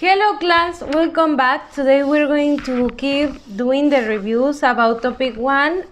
Hello class, welcome back. Today we're going to keep doing the reviews about topic 1,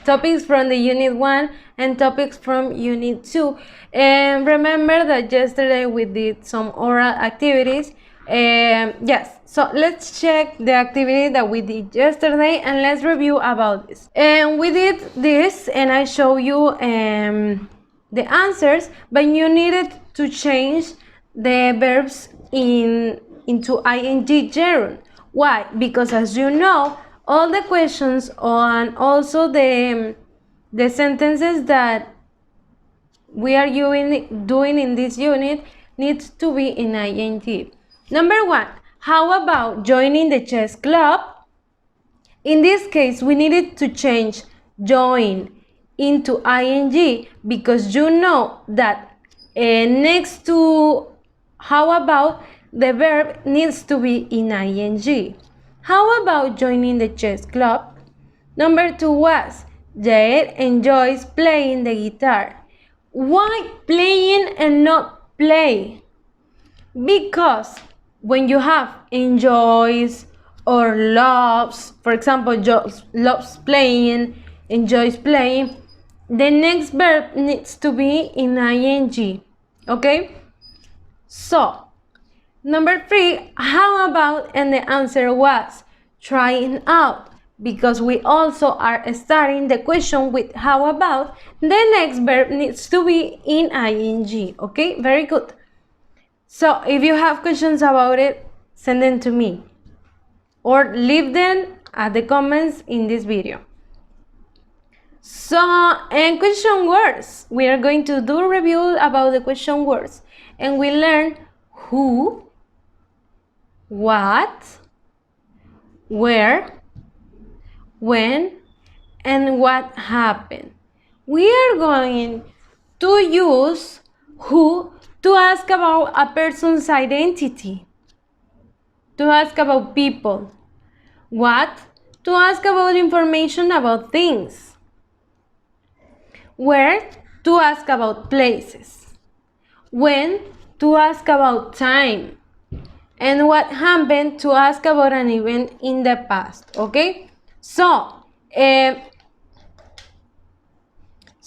topics from the unit 1 and topics from unit 2. And remember that yesterday we did some oral activities. Yes, so let's check the activity that we did yesterday and let's review about this. And we did this and I show you the answers, but you needed to change the verbs into ing gerund. Why? Because as you know, all the questions and also the sentences that we are doing in this unit needs to be in ing. Number 1, how about joining the chess club? In this case, we needed to change join into ing because you know that next to how about the verb needs to be in ing. How about joining the chess club? Number 2 was Jair enjoys playing the guitar. Why playing and not play? Because when you have enjoys or loves, for example, loves playing, enjoys playing, the next verb needs to be in ing. Okay? So, number 3, how about, and the answer was trying out. Because we also are starting the question with how about, the next verb needs to be in ing. Okay, very good. So, if you have questions about it, send them to me or leave them at the comments in this video. So, and question words. We are going to do a review about the question words. And we learn who, what, where, when, and what happened. We are going to use who to ask about a person's identity, to ask about people. What? To ask about information about things. Where? To ask about places. When? To ask about time. And what happened? To ask about an event in the past. Okay? So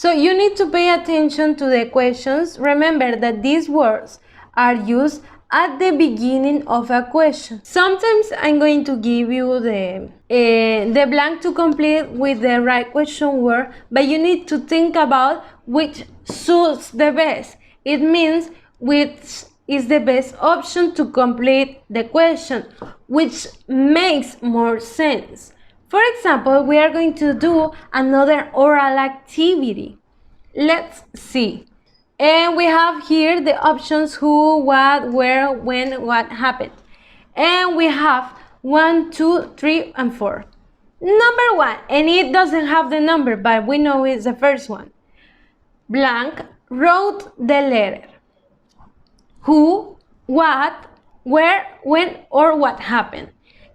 you need to pay attention to the questions. Remember that these words are used at the beginning of a question. Sometimes I'm going to give you the blank to complete with the right question word, but you need to think about which suits the best. It means which is the best option to complete the question, which makes more sense. For example, we are going to do another oral activity. Let's see. And we have here the options who, what, where, when, what happened. And we have 1, 2, 3, and 4. Number 1, and it doesn't have the number, but we know it's the first one. Blank wrote the letter. Who, what, where, when, or what happened.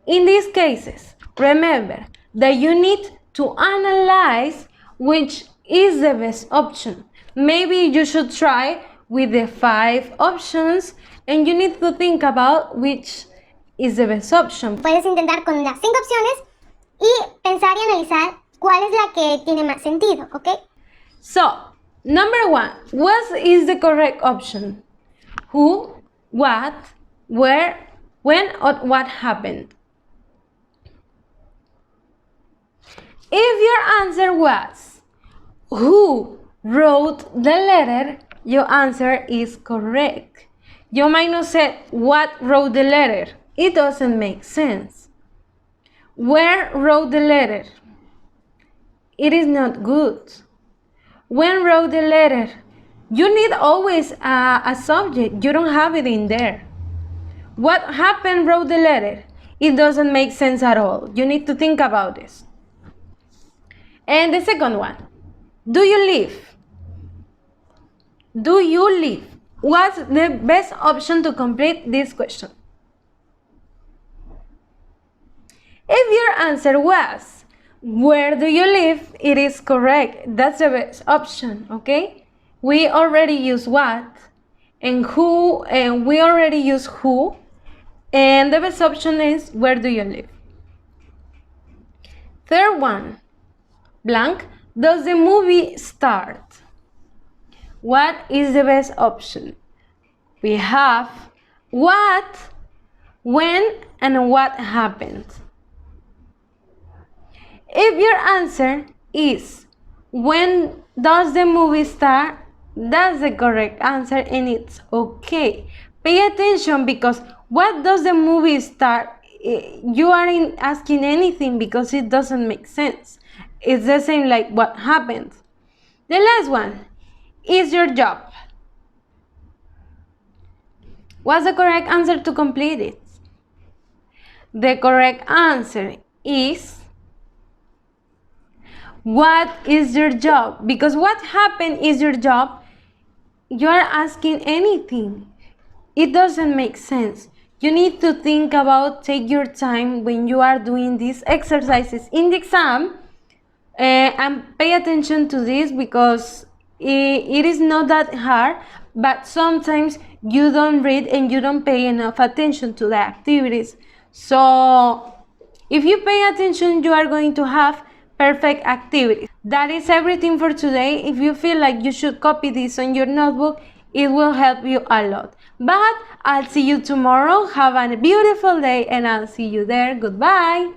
In these cases, remember that you need to analyze which is the best option. Maybe you should try with the 5 options and you need to think about which is the best option. Puedes intentar con las 5 opciones y pensar y analizar cuál es la que tiene más sentido, ¿ok? So, number 1, what is the correct option? Who, what, where, when, or what happened? If your answer was who wrote the letter, your answer is correct. You might not say what wrote the letter. It doesn't make sense. Where wrote the letter? It is not good. When wrote the letter? You need always a subject. You don't have it in there. What happened wrote the letter? It doesn't make sense at all. You need to think about this. And the second one, do you live? Do you live? What's the best option to complete this question? If your answer was, where do you live? It is correct. That's the best option, okay? We already use what and who, and we already use who. And the best option is, where do you live? Third one, blank, does the movie start? What is the best option? We have what, when, and what happened. If your answer is when does the movie start, that's the correct answer and it's okay. Pay attention, because what does the movie start? You aren't asking anything because it doesn't make sense. It's the same like what happened. The last one is your job. What's the correct answer to complete it? The correct answer is what is your job? Because what happened is your job. You are asking anything. It doesn't make sense. You need to think about, take your time when you are doing these exercises in the exam, and pay attention to this, because it is not that hard, but sometimes you don't read and you don't pay enough attention to the activities. So if you pay attention, you are going to have perfect activities. That is everything for today. If you feel like you should copy this on your notebook, it will help you a lot. But I'll see you tomorrow. Have a beautiful day and I'll see you there. Goodbye.